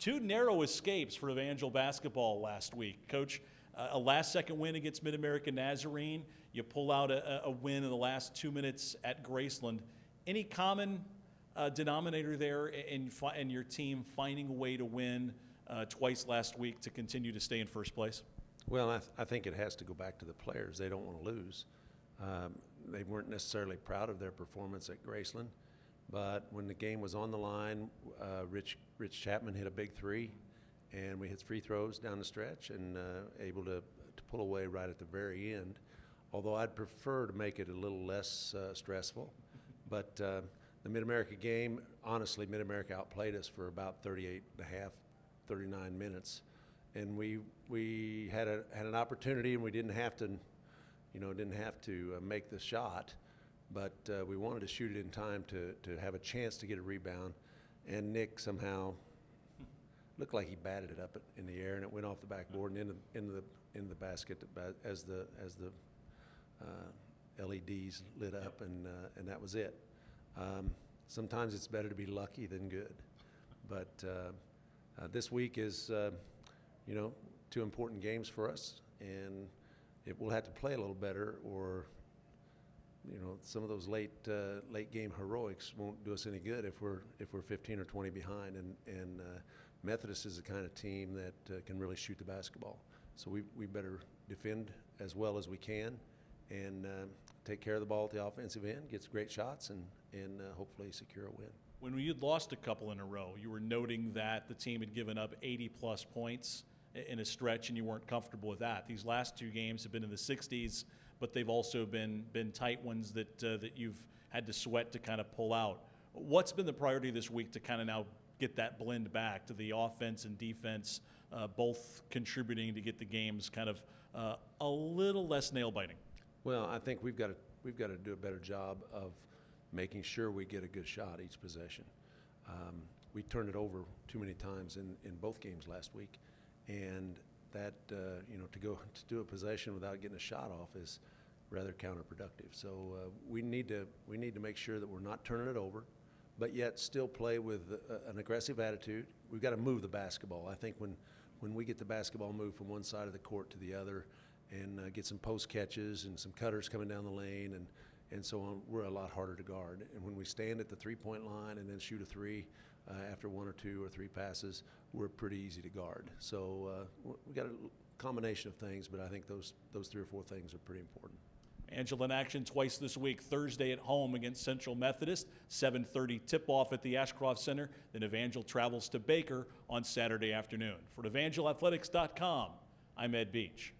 two narrow escapes for Evangel basketball last week. Coach, a last-second win against Mid-American Nazarene. You pull out a win in the last 2 minutes at Graceland. Any common denominator there in your team finding a way to win twice last week to continue to stay in first place? Well, I think it has to go back to the players. They don't want to lose. They weren't necessarily proud of their performance at Graceland, but when the game was on the line, Rich Chapman hit a big three, and we hit free throws down the stretch and able to pull away right at the very end. Although I'd prefer to make it a little less stressful. But the Mid-America game, honestly, Mid-America outplayed us for about 38 and a half, 39 minutes. And we had an opportunity, and we didn't have to, make the shot, but we wanted to shoot it in time to have a chance to get a rebound. And Nick somehow looked like he batted it up in the air, and it went off the backboard and into the basket as the LEDs lit up, and that was it. Sometimes it's better to be lucky than good, but this week is two important games for us, and we'll have to play a little better, or some of those late game heroics won't do us any good if we're 15 or 20 behind. And Methodist is the kind of team that can really shoot the basketball, so we better defend as well as we can and take care of the ball at the offensive end, get some great shots, and hopefully secure a win. When you'd lost a couple in a row, you were noting that the team had given up 80-plus points in a stretch, and you weren't comfortable with that. These last two games have been in the 60s, but they've also been tight ones that you've had to sweat to kind of pull out. What's been the priority this week to kind of now get that blend back to the offense and defense, both contributing to get the games kind of a little less nail-biting? Well, I think we've got to do a better job of making sure we get a good shot each possession. We turned it over too many times in both games last week, and that to do a possession without getting a shot off is rather counterproductive. So we need to make sure that we're not turning it over, but yet still play with an aggressive attitude. We've got to move the basketball. I think when we get the basketball moved from one side of the court to the other, and get some post catches and some cutters coming down the lane and so on, we're a lot harder to guard. And when we stand at the three-point line and then shoot a three after one or two or three passes, we're pretty easy to guard. So we got a combination of things, but I think those 3 or 4 things are pretty important. Angela in action twice this week. Thursday at home against Central Methodist, 7:30 tip-off at the Ashcroft Center. Then Evangel travels to Baker on Saturday afternoon. For EvangelAthletics.com, I'm Ed Beach.